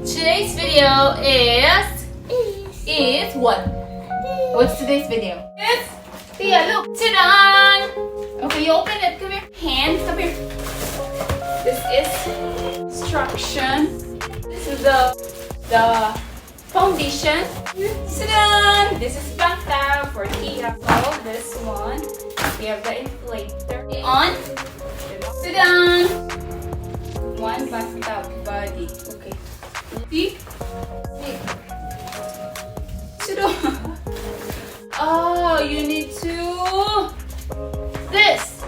Today's video is what? What's today's video? It's Tia, look. Ta-da! Okay, you open it. Come here. Hand, come here. This is instruction. This is the foundation. Ta-da! This is bathtub for Tia. So this one, we have the inflator. On. Ta-da! One bathtub body. Okay. See? Ta-da! Oh, you need to this.